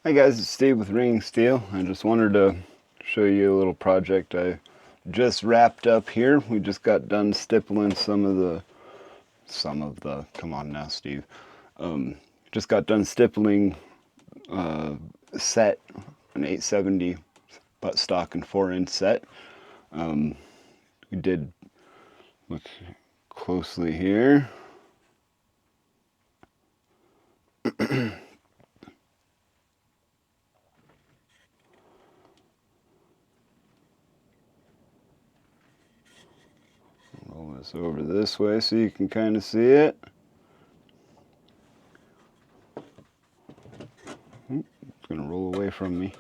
Hi guys, it's Steve with Ringing Steel. I just wanted to show you a little project I just wrapped up here. We just got done stippling some of the, come on now Steve. Just got done stippling set, an 870 buttstock and 4-inch set. We did, look closely here. Roll this over this way so you can kind of see it. It's going to roll away from me.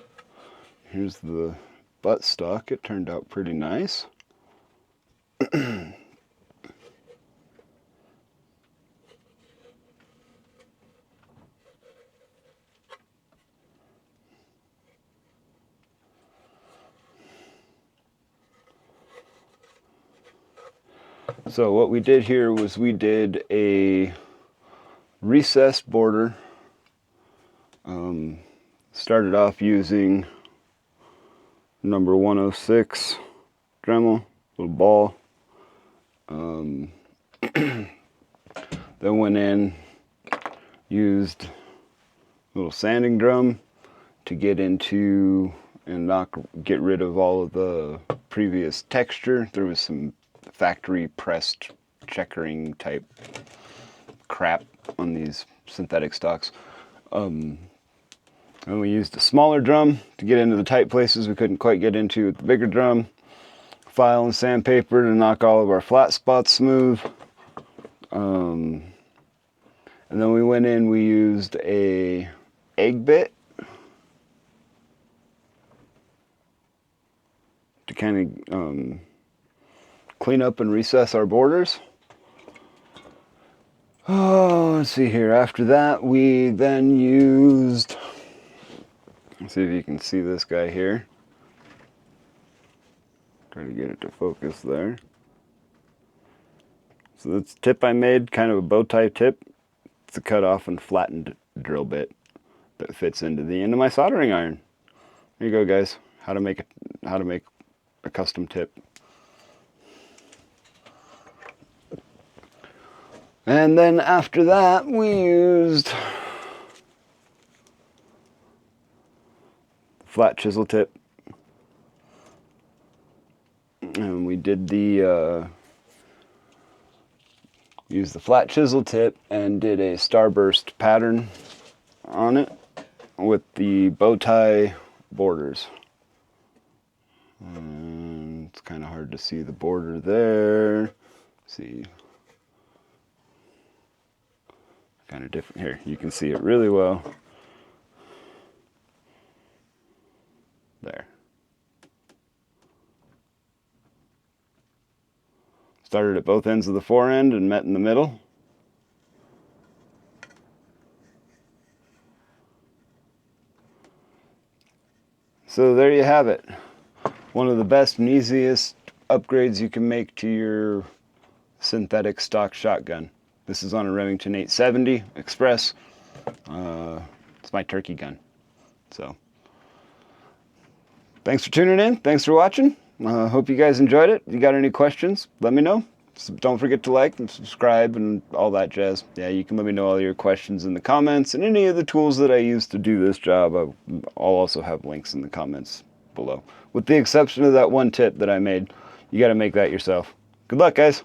Here's the buttstock. It turned out pretty nice. So what we did here was we did a recessed border. Started off using number 106 Dremel, little ball. Then went in, used a little sanding drum to get into and get rid of all of the previous texture. There was some factory pressed checkering type crap on these synthetic stocks. And we used a smaller drum to get into the tight places we couldn't quite get into with the bigger drum. File and sandpaper to knock all of our flat spots smooth. And then we went in, we used a egg bit to kind of clean up and recess our borders. Oh, let's see here. After that, we then used, let's see if you can see this guy here. Try to get it to focus there. So this tip I made, kind of a bow tie tip. It's a cut off and flattened drill bit that fits into the end of my soldering iron. There you go, guys. How to make a custom tip. And then after that, we used flat chisel tip. And we did used the flat chisel tip and did a starburst pattern on it with the bow tie borders. And it's kind of hard to see the border there. Let's see. Kind of different here. You can see it really well. There. Started at both ends of the forend and met in the middle. So there you have it. One of the best and easiest upgrades you can make to your synthetic stock shotgun. This is on a Remington 870 Express. It's my turkey gun. So, thanks for tuning in. Thanks for watching. Hope you guys enjoyed it. If you got any questions, let me know. Don't forget to like and subscribe and all that jazz. Yeah, you can let me know all your questions in the comments, and any of the tools that I use to do this job, I'll also have links in the comments below. With the exception of that one tip that I made, you got to make that yourself. Good luck, guys.